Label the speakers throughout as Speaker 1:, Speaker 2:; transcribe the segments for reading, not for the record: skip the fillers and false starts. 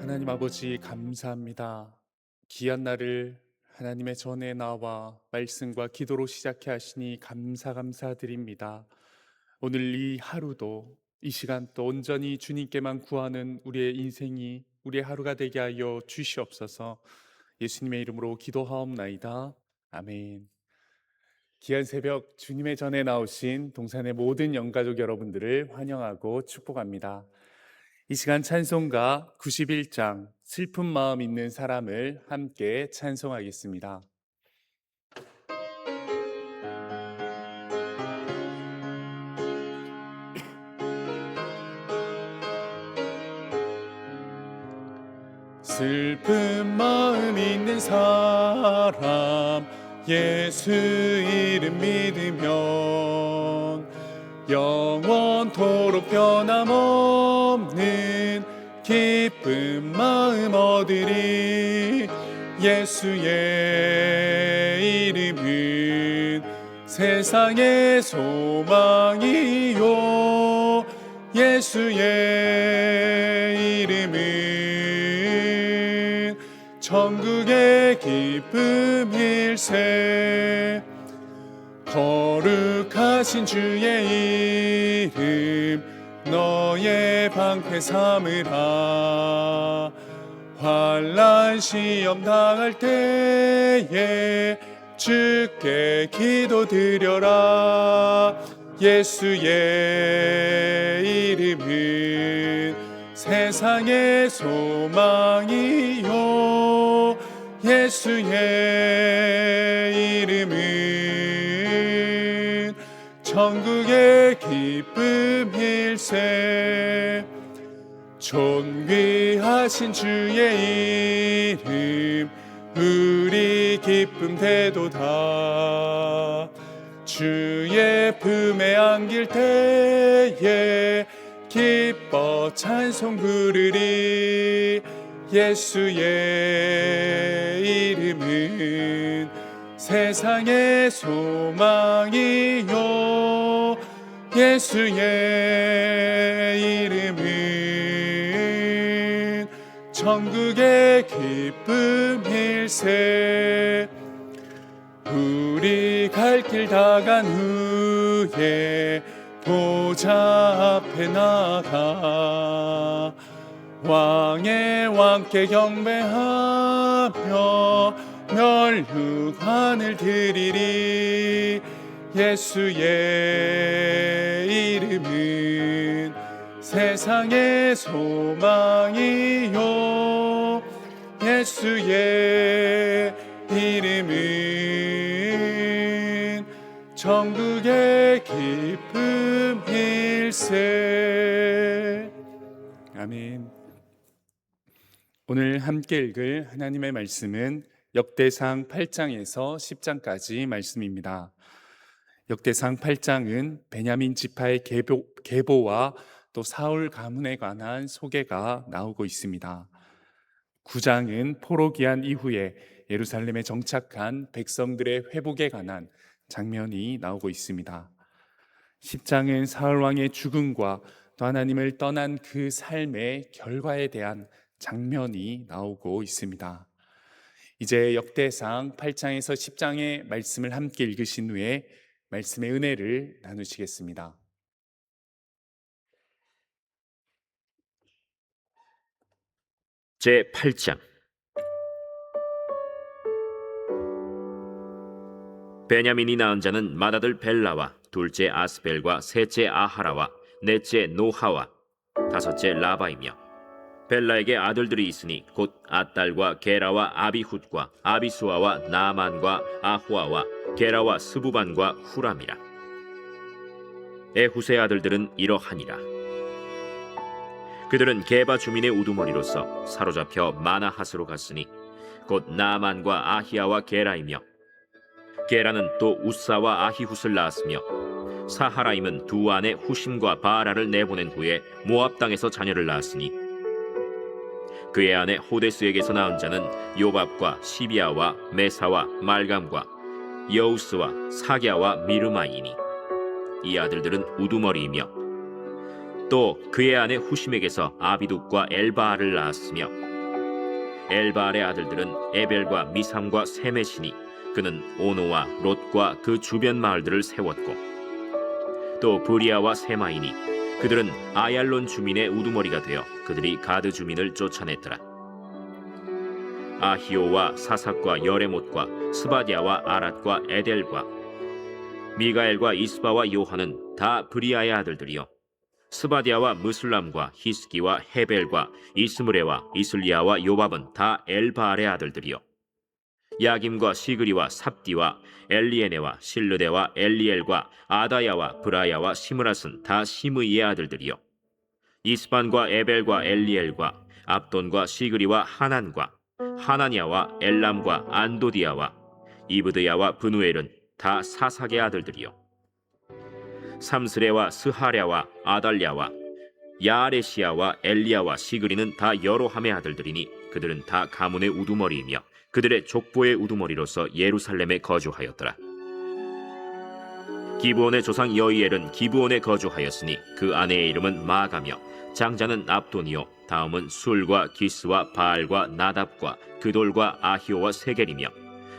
Speaker 1: 하나님 아버지 감사합니다. 귀한 날을 하나님의 전에 나와 말씀과 기도로 시작해 하시니 감사드립니다. 오늘 이 하루도 이 시간 또 온전히 주님께만 구하는 우리의 인생이 우리의 하루가 되게 하여 주시옵소서. 예수님의 이름으로 기도하옵나이다. 아멘. 귀한 새벽 주님의 전에 나오신 동산의 모든 영가족 여러분들을 환영하고 축복합니다. 이 시간 찬송가 91장 슬픈 마음 있는 사람을 함께 찬송하겠습니다. 슬픈 마음 있는 사람 예수 이름 믿으면 영원토록 변함없는 기쁜 마음 얻으리. 예수의 이름은 세상의 소망이요 예수의 이름은 천국의 기쁨일세. 거룩하신 주의 이름 너의 방패 삼으라. 환난 시험 당할 때에 주께 기도드려라. 예수의 이름은 세상의 소망이요 예수의 이름은 천국의 기쁨일세. 존귀하신 주의 이름 우리 기쁨 되도다. 주의 품에 안길 때에 기뻐 찬송 부르리. 예수의 이름은 세상의 소망이요 예수의 이름은 천국의 기쁨일세. 우리 갈 길 다 간 후에 보좌 앞에 나가 왕의 왕께 경배하며 멸류관을 드리리. 예수의 이름은 세상의 소망이요 예수의 이름은 천국의 기쁨일세. 아멘. 오늘 함께 읽을 하나님의 말씀은 역대상 8장에서 10장까지 말씀입니다. 역대상 8장은 베냐민 지파의 계보와 또 사울 가문에 관한 소개가 나오고 있습니다. 9장은 포로 귀환 이후에 예루살렘에 정착한 백성들의 회복에 관한 장면이 나오고 있습니다. 10장은 사울 왕의 죽음과 또 하나님을 떠난 그 삶의 결과에 대한 장면이 나오고 있습니다. 이제 역대상 8장에서 10장의 말씀을 함께 읽으신 후에 말씀의 은혜를 나누시겠습니다.
Speaker 2: 제8장. 베냐민이 낳은 자는 맏아들 벨라와 둘째 아스벨과 셋째 아하라와 넷째 노하와 다섯째 라바이며, 벨라에게 아들들이 있으니 곧 아딸과 게라와 아비훗과 아비수아와 나만과 아후아와 게라와 스부반과 후람이라. 에훗의 아들들은 이러하니라. 그들은 게바 주민의 우두머리로서 사로잡혀 마나핫으로 갔으니 곧 나만과 아히야와 게라이며, 게라는 또 우사와 아히훗을 낳았으며, 사하라임은 두 아내 후심과 바라를 내보낸 후에 모압 땅에서 자녀를 낳았으니, 그의 아내 호데스에게서 낳은 자는 요밥과 시비아와 메사와 말감과 여우스와 사갸와 미르마이니, 이 아들들은 우두머리이며, 또 그의 아내 후심에게서 아비둑과 엘바알을 낳았으며, 엘바알의 아들들은 에벨과 미삼과 세메시니 그는 오노와 롯과 그 주변 마을들을 세웠고, 또 브리아와 세마이니 그들은 아얄론 주민의 우두머리가 되어 그들이 가드 주민을 쫓아냈더라. 아히오와 사삭과 여레못과 스바디아와 아랏과 에델과 미가엘과 이스바와 요한은 다 브리아의 아들들이요, 스바디아와 무슬람과 히스기와 헤벨과 이스므레와 이슬리아와 요밥은 다 엘바알의 아들들이요, 야김과 시그리와 삽디와 엘리에네와 실르데와 엘리엘과 아다야와 브라야와 시므랏은 다 시므이의 아들들이요, 이스반과 에벨과 엘리엘과 압돈과 시그리와 하난과 하나니아와 엘람과 안도디아와 이브드야와 브누엘은 다 사삭의 아들들이요, 삼스레와 스하랴와 아달랴와 야아레시아와 엘리야와 시그리는 다 여로함의 아들들이니 그들은 다 가문의 우두머리이며 그들의 족보의 우두머리로서 예루살렘에 거주하였더라. 기브온의 조상 여이엘은 기브온에 거주하였으니 그 아내의 이름은 마가며 장자는 압돈이요, 다음은 술과 기스와 바알과 나답과 그돌과 아히오와 세겔이며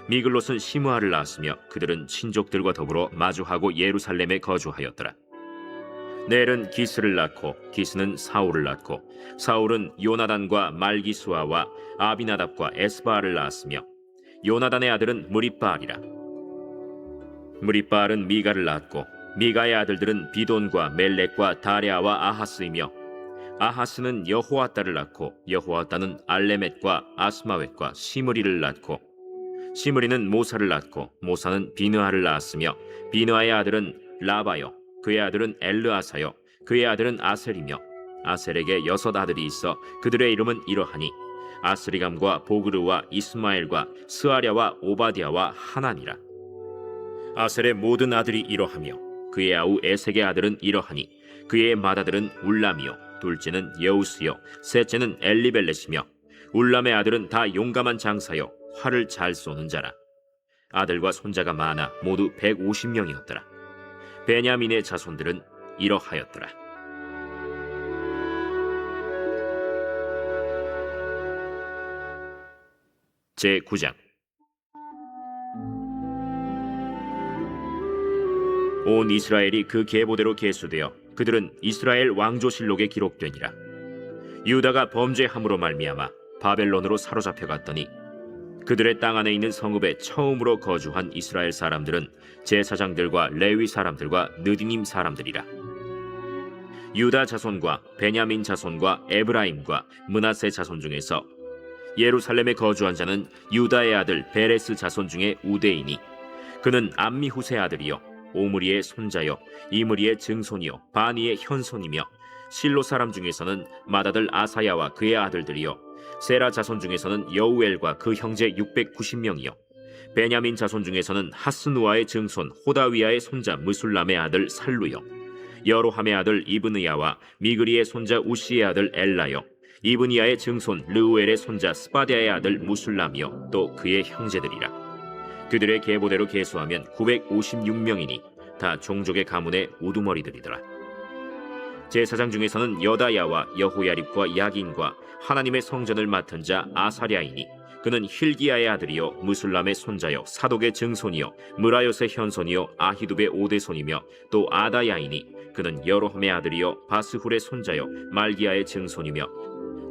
Speaker 2: 미글롯은 시므아를 낳았으며 그들은 친족들과 더불어 마주하고 예루살렘에 거주하였더라. 넬은 기스를 낳고 기스는 사울을 낳고 사울은 요나단과 말기수아와 아비나답과 에스바알을 낳았으며 요나단의 아들은 무립바알이라. 무립바알은 미가를 낳았고 미가의 아들들은 비돈과 멜렉과 다레아와 아하스이며 아하스는 여호아따를 낳고 여호아따는 알레멧과 아스마웻과 시므리를 낳고 시므리는 모사를 낳고 모사는 비느하를 낳았으며 비느하의 아들은 라바요, 그의 아들은 엘르아사요, 그의 아들은 아셀이며 아셀에게 6 아들이 있어 그들의 이름은 이러하니 아스리감과 보그르와 이스마엘과 스아랴와 오바디아와 하나니라. 아셀의 모든 아들이 이러하며 그의 아우 에색의 아들은 이러하니 그의 맏아들은 울람이요, 둘째는 여우스요, 셋째는 엘리벨렛이며 울람의 아들은 다 용감한 장사요, 활을 잘 쏘는 자라. 아들과 손자가 많아 모두 150명이었더라. 베냐민의 자손들은 이러하였더라. 제9장. 온 이스라엘이 그 계보대로 계수되어 그들은 이스라엘 왕조실록에 기록되니라. 유다가 범죄함으로 말미암아 바벨론으로 사로잡혀 갔더니 그들의 땅 안에 있는 성읍에 처음으로 거주한 이스라엘 사람들은 제사장들과 레위 사람들과 느디님 사람들이라. 유다 자손과 베냐민 자손과 에브라임과 므낫세 자손 중에서 예루살렘에 거주한 자는 유다의 아들 베레스 자손 중에 우대이니 그는 암미후세 아들이요 오므리의 손자요 이므리의 증손이요 바니의 현손이며 실로 사람 중에서는 맏아들 아사야와 그의 아들들이요 세라 자손 중에서는 여우엘과 그 형제 690명이요 베냐민 자손 중에서는 하스누아의 증손 호다위아의 손자 무술람의 아들 살루요 여로함의 아들 이브느야와 미그리의 손자 우시의 아들 엘라요 이브니야의 증손 르우엘의 손자 스바디아의 아들 무술람이요 또 그의 형제들이라. 그들의 계보대로 계수하면 956명이니 다 종족의 가문의 우두머리들이더라. 제사장 중에서는 여다야와 여호야립과 야긴과 하나님의 성전을 맡은 자 아사랴이니 그는 힐기야의 아들이요 무술람의 손자요 사독의 증손이요 무라요의 현손이요 아히두베의 오대손이며 또 아다야이니 그는 여로함의 아들이요 바스훌의 손자요 말기야의 증손이며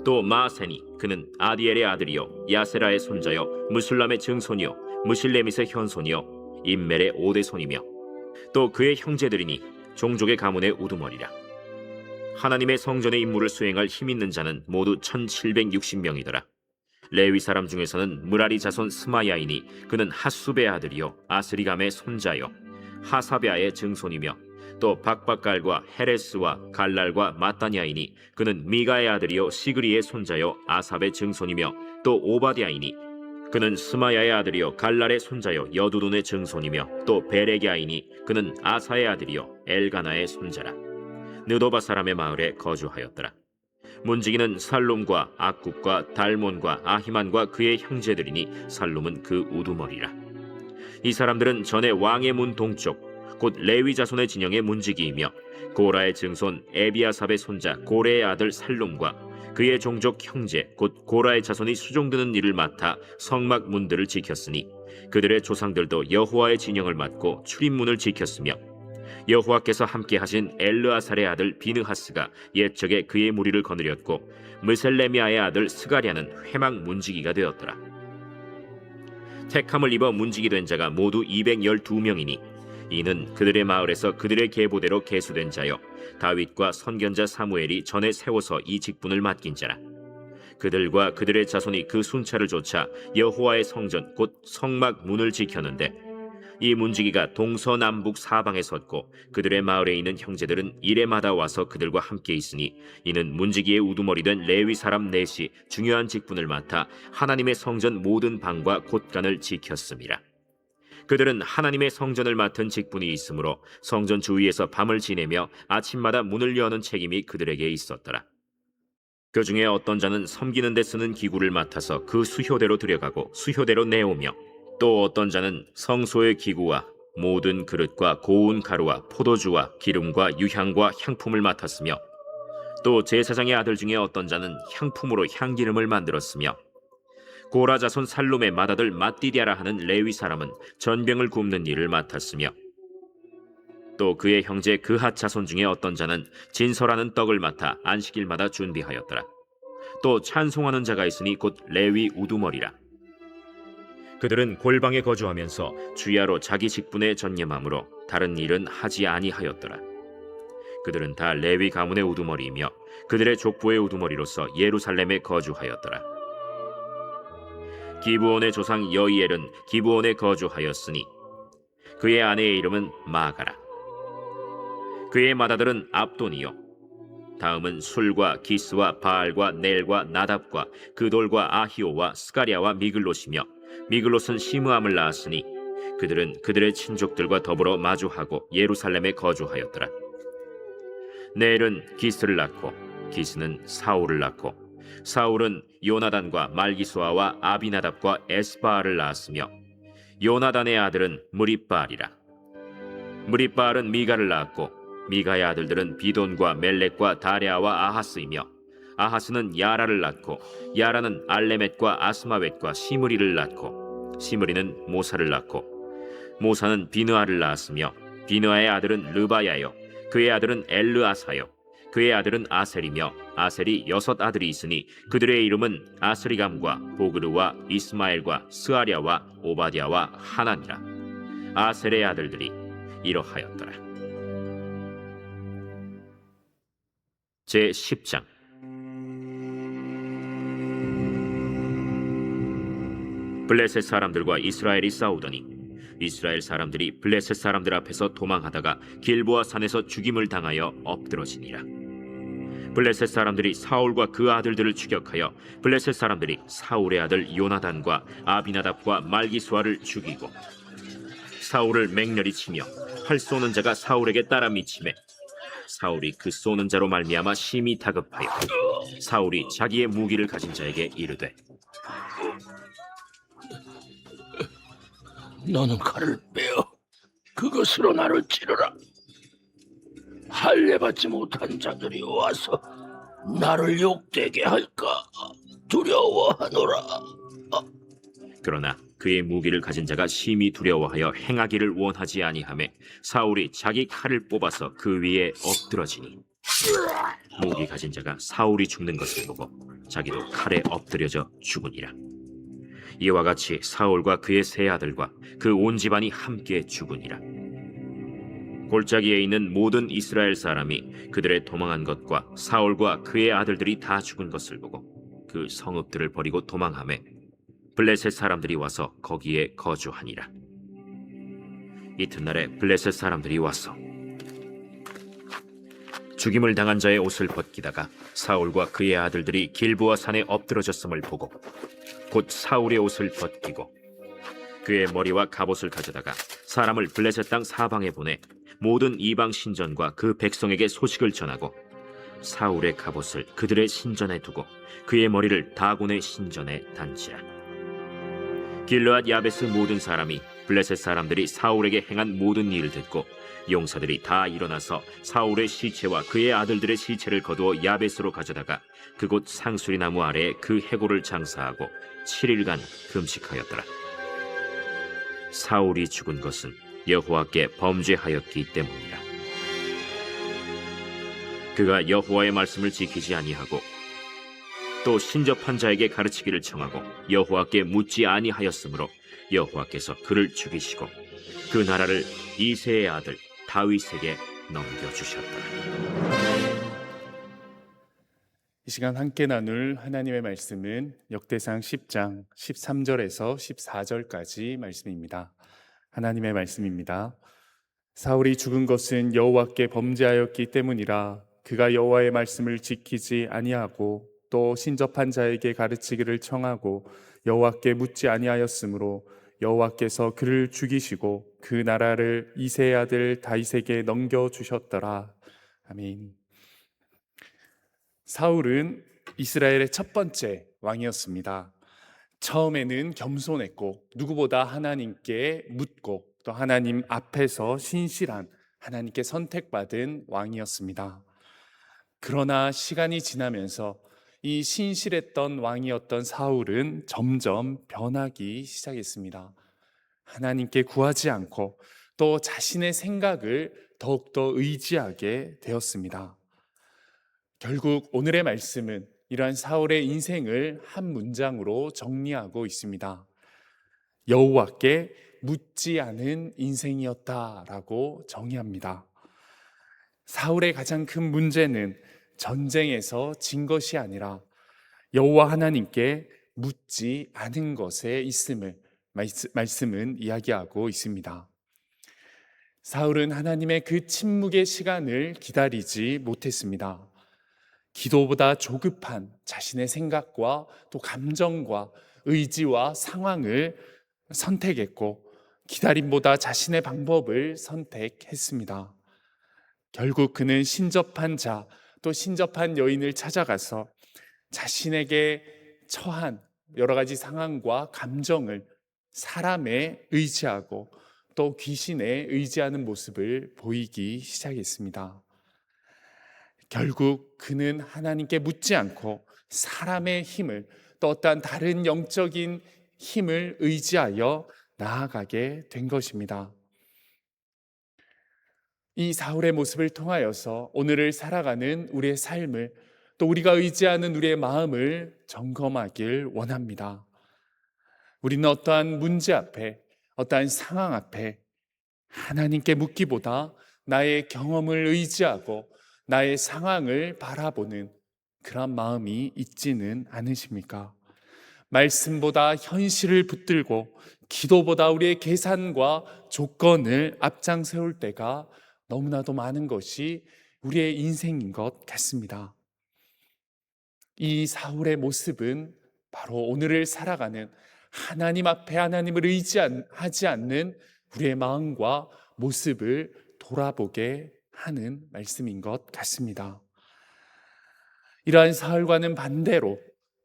Speaker 2: 또 마세니 그는 아디엘의 아들이요 야세라의 손자요 무술람의 증손이요 무실레밋의 현손이요 임멜의 오대손이며 또 그의 형제들이니 종족의 가문의 우두머리라. 하나님의 성전의 임무를 수행할 힘 있는 자는 모두 1760명이더라. 레위 사람 중에서는 무라리 자손 스마야이니 그는 핫수베의 아들이요 아스리감의 손자요 하사베아의 증손이며 또 박박갈과 헤레스와 갈랄과 마따냐이니 그는 미가의 아들이요 시그리의 손자요 아삽의 증손이며 또 오바디아이니 그는 스마야의 아들이요 갈랄의 손자요 여두둔의 증손이며 또 베레기아이니 그는 아사의 아들이요 엘가나의 손자라. 느도바 사람의 마을에 거주하였더라. 문지기는 살룸과 악굽과 달몬과 아히만과 그의 형제들이니 살룸은 그 우두머리라. 이 사람들은 전에 왕의 문 동쪽 곧 레위 자손의 진영의 문지기이며 고라의 증손 에비아삽의 손자 고레의 아들 살룸과 그의 종족 형제 곧 고라의 자손이 수종드는 일을 맡아 성막 문들을 지켰으니 그들의 조상들도 여호와의 진영을 맡고 출입문을 지켰으며 여호와께서 함께 하신 엘르아살의 아들 비느하스가 옛적에 그의 무리를 거느렸고 무셀레미아의 아들 스가랴는 회막 문지기가 되었더라. 택함을 입어 문지기 된 자가 모두 212명이니 이는 그들의 마을에서 그들의 계보대로 계수된 자요 다윗과 선견자 사무엘이 전에 세워서 이 직분을 맡긴 자라. 그들과 그들의 자손이 그 순찰을 쫓아 여호와의 성전 곧 성막 문을 지켰는데 이 문지기가 동서남북 사방에 섰고 그들의 마을에 있는 형제들은 이레마다 와서 그들과 함께 있으니 이는 문지기의 우두머리 된 레위 사람 넷이 중요한 직분을 맡아 하나님의 성전 모든 방과 곳간을 지켰음이라. 그들은 하나님의 성전을 맡은 직분이 있으므로 성전 주위에서 밤을 지내며 아침마다 문을 여는 책임이 그들에게 있었더라. 그 중에 어떤 자는 섬기는 데 쓰는 기구를 맡아서 그 수효대로 들여가고 수효대로 내오며 또 어떤 자는 성소의 기구와 모든 그릇과 고운 가루와 포도주와 기름과 유향과 향품을 맡았으며 또 제사장의 아들 중에 어떤 자는 향품으로 향기름을 만들었으며 고라 자손 살룸의 맏아들 mat디디아라 하는 레위 사람은 전병을 굽는 일을 맡았으며 또 그의 형제 그핫 자손 중에 어떤 자는 진설하는 떡을 맡아 안식일마다 준비하였더라. 또 찬송하는 자가 있으니 곧 레위 우두머리라. 그들은 골방에 거주하면서 주야로 자기 직분에 전념함으로 다른 일은 하지 아니하였더라. 그들은 다 레위 가문의 우두머리이며 그들의 족보의 우두머리로서 예루살렘에 거주하였더라. 기브온의 조상 여이엘은 기브온에 거주하였으니 그의 아내의 이름은 마가라. 그의 맏아들은 압돈이요 다음은 술과 기스와 바알과 넬과 나답과 그돌과 아히오와 스가랴와 미글롯이며 미글롯은 시므암을 낳았으니 그들은 그들의 친족들과 더불어 마주하고 예루살렘에 거주하였더라. 넬은 기스를 낳고 기스는 사울을 낳고 사울은 요나단과 말기수아와 아비나답과 에스바알을 낳았으며 요나단의 아들은 무립바알이라. 무립바알은 미가를 낳았고 미가의 아들들은 비돈과 멜렉과 다레아와 아하스이며 아하스는 야라를 낳고 야라는 알레멧과 아스마웻과 시므리를 낳고 시므리는 모사를 낳고 모사는 비느아를 낳았으며 비느아의 아들은 르바야요 그의 아들은 엘르아사요 그의 아들은 아셀이며 아셀이 6 아들이 있으니 그들의 이름은 아스리감과 보그르와 이스마엘과 스아랴와 오바댜와 하나니라. 아셀의 아들들이 이러하였더라. 제10장. 블레셋 사람들과 이스라엘이 싸우더니 이스라엘 사람들이 블레셋 사람들 앞에서 도망하다가 길보아 산에서 죽임을 당하여 엎드러지니라. 블레셋 사람들이 사울과 그 아들들을 추격하여 블레셋 사람들이 사울의 아들 요나단과 아비나답과 말기수아를 죽이고 사울을 맹렬히 치며 활 쏘는 자가 사울에게 따라 미치매 사울이 그 쏘는 자로 말미암아 심히 다급하여 사울이 자기의 무기를 가진 자에게 이르되
Speaker 3: 너는 칼을 빼어 그것으로 나를 찌르라. 할례 받지 못한 자들이 와서 나를 욕되게 할까 두려워하노라.
Speaker 2: 그러나 그의 무기를 가진 자가 심히 두려워하여 행하기를 원하지 아니하매 사울이 자기 칼을 뽑아서 그 위에 엎드러지니 무기 가진 자가 사울이 죽는 것을 보고 자기도 칼에 엎드려져 죽으니라. 이와 같이 사울과 그의 세 아들과 그 온 집안이 함께 죽으니라. 골짜기에 있는 모든 이스라엘 사람이 그들의 도망한 것과 사울과 그의 아들들이 다 죽은 것을 보고 그 성읍들을 버리고 도망하매 블레셋 사람들이 와서 거기에 거주하니라. 이튿날에 블레셋 사람들이 와서 죽임을 당한 자의 옷을 벗기다가 사울과 그의 아들들이 길보아 산에 엎드러졌음을 보고 곧 사울의 옷을 벗기고 그의 머리와 갑옷을 가져다가 사람을 블레셋 땅 사방에 보내 모든 이방 신전과 그 백성에게 소식을 전하고 사울의 갑옷을 그들의 신전에 두고 그의 머리를 다곤의 신전에 단지라. 길르앗 야베스 모든 사람이 블레셋 사람들이 사울에게 행한 모든 일을 듣고 용사들이 다 일어나서 사울의 시체와 그의 아들들의 시체를 거두어 야베스로 가져다가 그곳 상수리 나무 아래에 그 해골을 장사하고 7일간 금식하였더라. 사울이 죽은 것은 여호와께 범죄하였기 때문이라. 그가 여호와의 말씀을 지키지 아니하고 또 신접한 자에게 가르치기를 청하고 여호와께 묻지 아니하였으므로 여호와께서 그를 죽이시고 그 나라를 이새의 아들 다윗에게 넘겨주셨더라.
Speaker 1: 이 시간 함께 나눌 하나님의 말씀은 역대상 10장 13절에서 14절까지 말씀입니다. 하나님의 말씀입니다. 사울이 죽은 것은 여호와께 범죄하였기 때문이라. 그가 여호와의 말씀을 지키지 아니하고 또 신접한 자에게 가르치기를 청하고 여호와께 묻지 아니하였으므로 여호와께서 그를 죽이시고 그 나라를 이새의 아들 다윗에게 넘겨주셨더라. 아멘. 사울은 이스라엘의 첫 번째 왕이었습니다. 처음에는 겸손했고 누구보다 하나님께 묻고 또 하나님 앞에서 신실한 하나님께 선택받은 왕이었습니다. 그러나 시간이 지나면서 이 신실했던 왕이었던 사울은 점점 변하기 시작했습니다. 하나님께 구하지 않고 또 자신의 생각을 더욱더 의지하게 되었습니다. 결국 오늘의 말씀은 이러한 사울의 인생을 한 문장으로 정리하고 있습니다. 여호와께 묻지 않은 인생이었다라고 정의합니다. 사울의 가장 큰 문제는 전쟁에서 진 것이 아니라 여호와 하나님께 묻지 않은 것에 있음을 말씀은 이야기하고 있습니다. 사울은 하나님의 그 침묵의 시간을 기다리지 못했습니다. 기도보다 조급한 자신의 생각과 또 감정과 의지와 상황을 선택했고 기다림보다 자신의 방법을 선택했습니다. 결국 그는 신접한 자, 또 신접한 여인을 찾아가서 자신에게 처한 여러 가지 상황과 감정을 사람에 의지하고 또 귀신에 의지하는 모습을 보이기 시작했습니다. 결국 그는 하나님께 묻지 않고 사람의 힘을 또 어떠한 다른 영적인 힘을 의지하여 나아가게 된 것입니다. 이 사울의 모습을 통하여서 오늘을 살아가는 우리의 삶을 또 우리가 의지하는 우리의 마음을 점검하길 원합니다. 우리는 어떠한 문제 앞에 어떠한 상황 앞에 하나님께 묻기보다 나의 경험을 의지하고 나의 상황을 바라보는 그런 마음이 있지는 않으십니까? 말씀보다 현실을 붙들고 기도보다 우리의 계산과 조건을 앞장세울 때가 너무나도 많은 것이 우리의 인생인 것 같습니다. 이 사울의 모습은 바로 오늘을 살아가는 하나님 앞에 하나님을 의지하지 않는 우리의 마음과 모습을 돌아보게 하는 말씀인 것 같습니다. 이러한 사울과는 반대로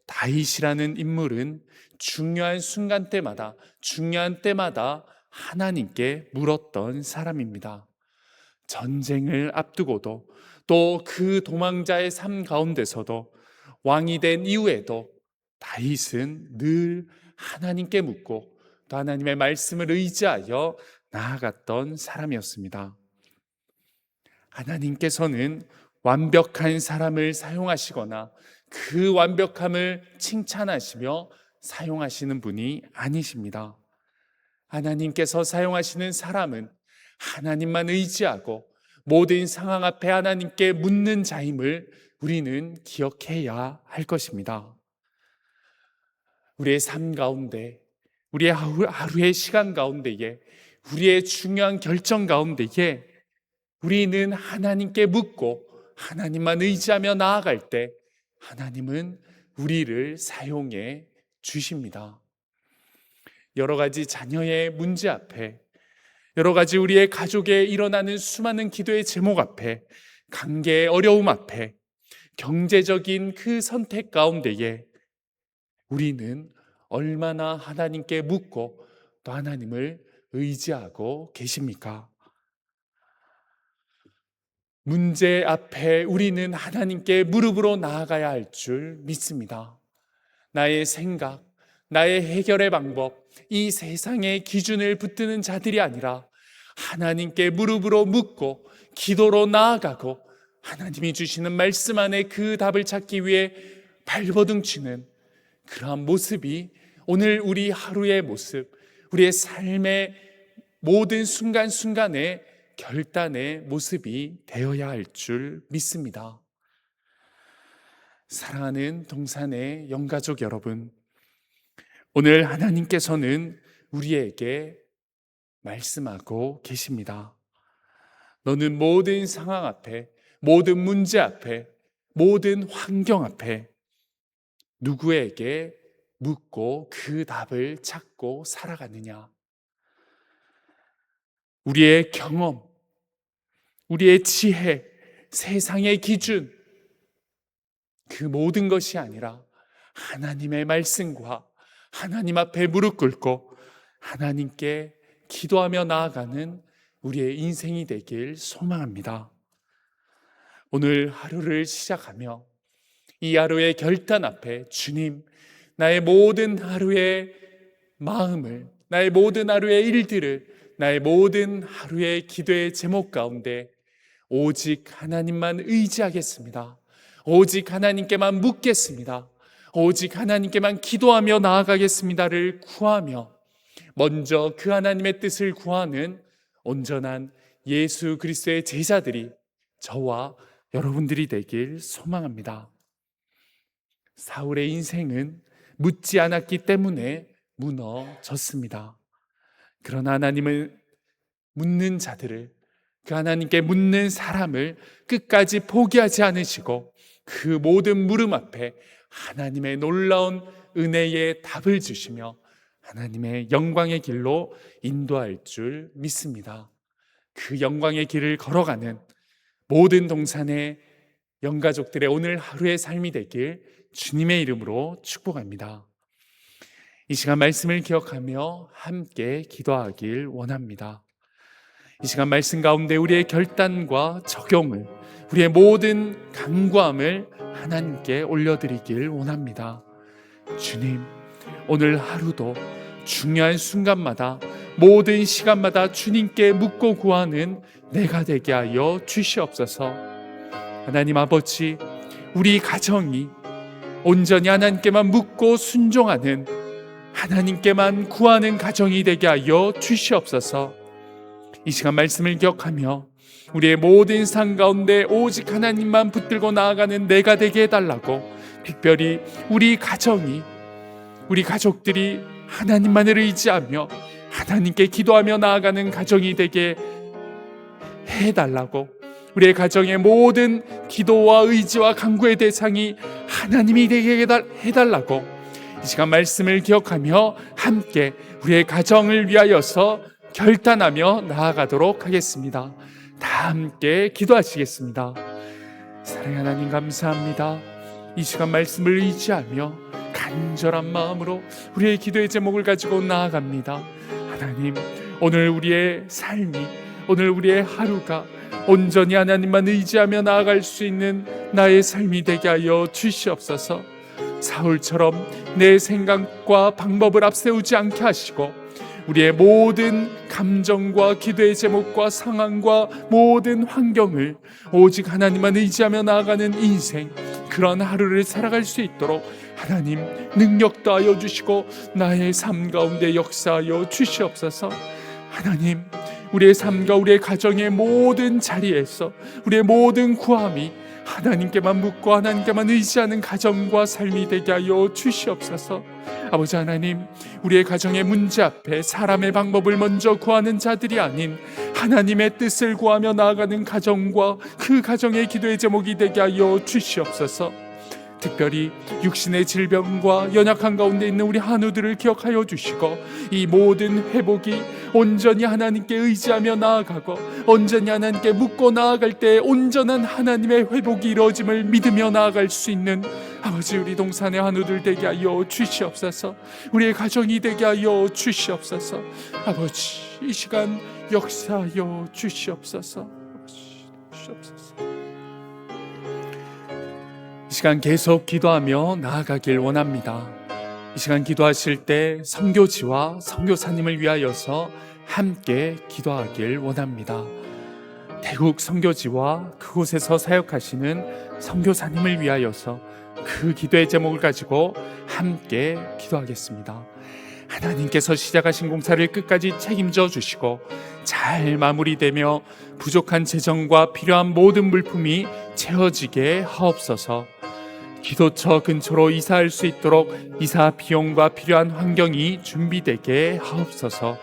Speaker 1: 다윗이라는 인물은 중요한 순간 때마다 중요한 때마다 하나님께 물었던 사람입니다. 전쟁을 앞두고도 또 그 도망자의 삶 가운데서도 왕이 된 이후에도 다윗은 늘 하나님께 묻고 또 하나님의 말씀을 의지하여 나아갔던 사람이었습니다. 하나님께서는 완벽한 사람을 사용하시거나 그 완벽함을 칭찬하시며 사용하시는 분이 아니십니다. 하나님께서 사용하시는 사람은 하나님만 의지하고 모든 상황 앞에 하나님께 묻는 자임을 우리는 기억해야 할 것입니다. 우리의 삶 가운데, 우리의 하루의 시간 가운데에, 우리의 중요한 결정 가운데에 우리는 하나님께 묻고 하나님만 의지하며 나아갈 때 하나님은 우리를 사용해 주십니다. 여러 가지 자녀의 문제 앞에, 여러 가지 우리의 가족에 일어나는 수많은 기도의 제목 앞에, 관계의 어려움 앞에, 경제적인 그 선택 가운데에 우리는 얼마나 하나님께 묻고 또 하나님을 의지하고 계십니까? 문제 앞에 우리는 하나님께 무릎으로 나아가야 할 줄 믿습니다. 나의 생각, 나의 해결의 방법, 이 세상의 기준을 붙드는 자들이 아니라 하나님께 무릎으로 묻고 기도로 나아가고 하나님이 주시는 말씀 안에 그 답을 찾기 위해 발버둥치는 그러한 모습이 오늘 우리 하루의 모습, 우리의 삶의 모든 순간순간의 결단의 모습이 되어야 할 줄 믿습니다. 사랑하는 동산의 영가족 여러분, 오늘 하나님께서는 우리에게 말씀하고 계십니다. 너는 모든 상황 앞에, 모든 문제 앞에, 모든 환경 앞에 누구에게 묻고 그 답을 찾고 살아가느냐? 우리의 경험, 우리의 지혜, 세상의 기준, 그 모든 것이 아니라 하나님의 말씀과 하나님 앞에 무릎 꿇고 하나님께 기도하며 나아가는 우리의 인생이 되길 소망합니다. 오늘 하루를 시작하며 이 하루의 결단 앞에 주님, 나의 모든 하루의 마음을, 나의 모든 하루의 일들을, 나의 모든 하루의 기도의 제목 가운데 오직 하나님만 의지하겠습니다. 오직 하나님께만 묻겠습니다. 오직 하나님께만 기도하며 나아가겠습니다를 구하며 먼저 그 하나님의 뜻을 구하는 온전한 예수 그리스도의 제자들이 저와 여러분들이 되길 소망합니다. 사울의 인생은 묻지 않았기 때문에 무너졌습니다. 그러나 하나님은 묻는 자들을, 그 하나님께 묻는 사람을 끝까지 포기하지 않으시고 그 모든 물음 앞에 하나님의 놀라운 은혜의 답을 주시며 하나님의 영광의 길로 인도할 줄 믿습니다. 그 영광의 길을 걸어가는 모든 동산의 영가족들의 오늘 하루의 삶이 되길 주님의 이름으로 축복합니다. 이 시간 말씀을 기억하며 함께 기도하길 원합니다. 이 시간 말씀 가운데 우리의 결단과 적용을, 우리의 모든 간구함을 하나님께 올려드리길 원합니다. 주님, 오늘 하루도 중요한 순간마다 모든 시간마다 주님께 묻고 구하는 내가 되게 하여 주시옵소서. 하나님 아버지, 우리 가정이 온전히 하나님께만 묻고 순종하는, 하나님께만 구하는 가정이 되게 하여 주시옵소서. 이 시간 말씀을 기억하며 우리의 모든 삶 가운데 오직 하나님만 붙들고 나아가는 내가 되게 해달라고, 특별히 우리 가정이, 우리 가족들이 하나님만을 의지하며 하나님께 기도하며 나아가는 가정이 되게 해달라고, 우리의 가정의 모든 기도와 의지와 간구의 대상이 하나님이 되게 해달라고 이 시간 말씀을 기억하며 함께 우리의 가정을 위하여서 결단하며 나아가도록 하겠습니다. 다 함께 기도하시겠습니다. 사랑하는 하나님 감사합니다. 이 시간 말씀을 의지하며 간절한 마음으로 우리의 기도의 제목을 가지고 나아갑니다. 하나님, 오늘 우리의 삶이, 오늘 우리의 하루가 온전히 하나님만 의지하며 나아갈 수 있는 나의 삶이 되게 하여 주시옵소서. 사울처럼 내 생각과 방법을 앞세우지 않게 하시고 우리의 모든 감정과 기도의 제목과 상황과 모든 환경을 오직 하나님만 의지하며 나아가는 인생, 그런 하루를 살아갈 수 있도록 하나님 능력 더하여 주시고 나의 삶 가운데 역사하여 주시옵소서. 하나님, 우리의 삶과 우리의 가정의 모든 자리에서 우리의 모든 구함이 하나님께만 묻고 하나님께만 의지하는 가정과 삶이 되게 하여 주시옵소서. 아버지 하나님, 우리의 가정의 문제 앞에 사람의 방법을 먼저 구하는 자들이 아닌 하나님의 뜻을 구하며 나아가는 가정과 그 가정의 기도의 제목이 되게 하여 주시옵소서. 특별히 육신의 질병과 연약한 가운데 있는 우리 한우들을 기억하여 주시고 이 모든 회복이 온전히 하나님께 의지하며 나아가고 온전히 하나님께 묻고 나아갈 때 온전한 하나님의 회복이 이루어짐을 믿으며 나아갈 수 있는 아버지, 우리 동산의 한우들 되게 하여 주시옵소서. 우리의 가정이 되게 하여 주시옵소서. 아버지, 이 시간 역사하여 주시옵소서. 아버지, 주시옵소서. 시간 계속 기도하며 나아가길 원합니다. 이 시간 기도하실 때 선교지와 선교사님을 위하여서 함께 기도하길 원합니다. 태국 선교지와 그곳에서 사역하시는 선교사님을 위하여서 그 기도의 제목을 가지고 함께 기도하겠습니다. 하나님께서 시작하신 공사를 끝까지 책임져 주시고 잘 마무리되며 부족한 재정과 필요한 모든 물품이 채워지게 하옵소서. 기도처 근처로 이사할 수 있도록 이사 비용과 필요한 환경이 준비되게 하옵소서.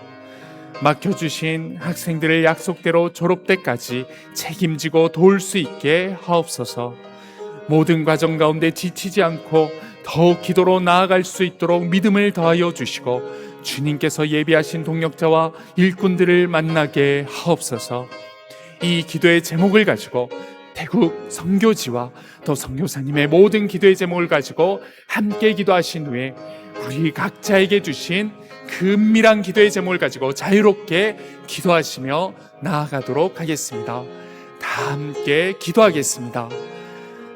Speaker 1: 맡겨주신 학생들을 약속대로 졸업 때까지 책임지고 도울 수 있게 하옵소서. 모든 과정 가운데 지치지 않고 더욱 기도로 나아갈 수 있도록 믿음을 더하여 주시고 주님께서 예비하신 동력자와 일꾼들을 만나게 하옵소서. 이 기도의 제목을 가지고 태국 선교지와 또 선교사님의 모든 기도의 제목을 가지고 함께 기도하신 후에 우리 각자에게 주신 그 은밀한 기도의 제목을 가지고 자유롭게 기도하시며 나아가도록 하겠습니다. 다 함께 기도하겠습니다.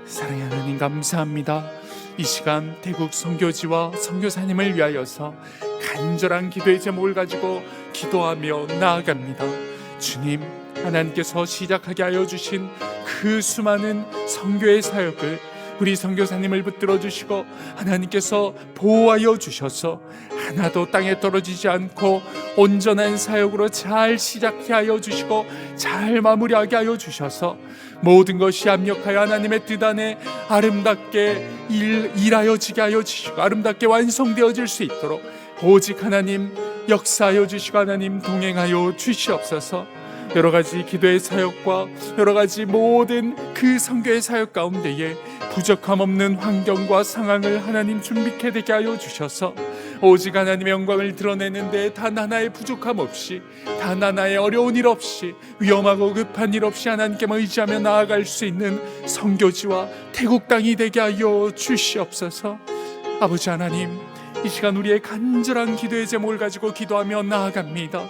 Speaker 1: 사랑의 하나님, 감사합니다. 이 시간 태국 선교지와 선교사님을 위하여서 간절한 기도의 제목을 가지고 기도하며 나아갑니다. 주님, 하나님께서 시작하게 하여 주신 그 수많은 선교의 사역을 우리 선교사님을 붙들어 주시고 하나님께서 보호하여 주셔서 하나도 땅에 떨어지지 않고 온전한 사역으로 잘 시작하게 하여 주시고 잘 마무리하게 하여 주셔서 모든 것이 합력하여 하나님의 뜻 안에 아름답게 일하여지게 하여 주시고 아름답게 완성되어질 수 있도록 오직 하나님 역사하여 주시고 하나님 동행하여 주시옵소서. 여러 가지 기도의 사역과 여러 가지 모든 그 선교의 사역 가운데에 부족함 없는 환경과 상황을 하나님 준비케 되게 하여 주셔서 오직 하나님의 영광을 드러내는데 단 하나의 부족함 없이 단 하나의 어려운 일 없이 위험하고 급한 일 없이 하나님께만 의지하며 나아갈 수 있는 선교지와 태국 땅이 되게 하여 주시옵소서. 아버지 하나님, 이 시간 우리의 간절한 기도의 제목을 가지고 기도하며 나아갑니다.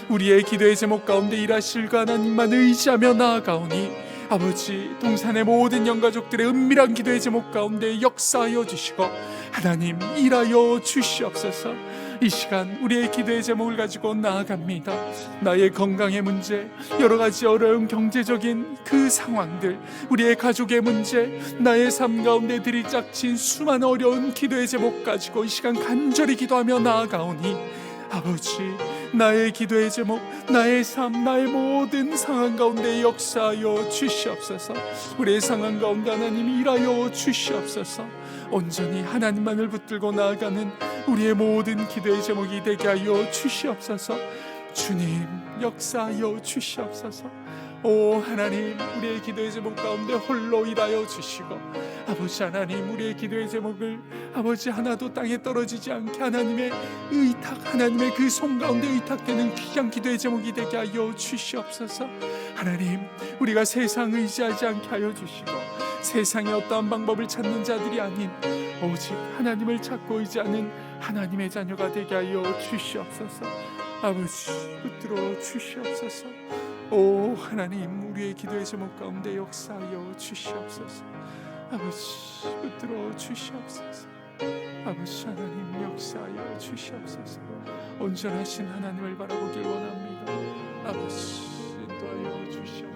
Speaker 1: 우리의 기도의 제목 가운데 일하실 그 하나님만 의지하며 나아가오니 아버지, 동산의 모든 영가족들의 은밀한 기도의 제목 가운데 역사하여 주시고 하나님 일하여 주시옵소서. 이 시간 우리의 기도의 제목을 가지고 나아갑니다. 나의 건강의 문제, 여러 가지 어려운 경제적인 그 상황들, 우리의 가족의 문제, 나의 삶 가운데 들이닥친 수많은 어려운 기도의 제목 가지고 이 시간 간절히 기도하며 나아가오니 아버지, 나의 기도의 제목, 나의 삶, 나의 모든 상황 가운데 역사하여 주시옵소서. 우리의 상황 가운데 하나님 일하여 주시옵소서. 온전히 하나님만을 붙들고 나아가는 우리의 모든 기도의 제목이 되게 하여 주시옵소서. 주님, 역사하여 주시옵소서. 오 하나님, 우리의 기도의 제목 가운데 홀로 일하여 주시고 아버지 하나님, 우리의 기도의 제목을 아버지 하나도 땅에 떨어지지 않게 하나님의 의탁, 하나님의 그 손 가운데 의탁되는 귀한 기도의 제목이 되게 하여 주시옵소서. 하나님, 우리가 세상 의지하지 않게 하여 주시고 세상의 어떠한 방법을 찾는 자들이 아닌 오직 하나님을 찾고 의지하는 하나님의 자녀가 되게 하여 주시옵소서. 아버지, 붙들어 주시옵소서. 오 하나님, 우리의 기도의 제목 가운데 역사하여 주시옵소서. 아버지, 붙들어 주시옵소서. 아버지 하나님, 역사하여 주시옵소서. 온전하신 하나님을 바라보길 원합니다. 아버지, 인도하여 주시옵소서.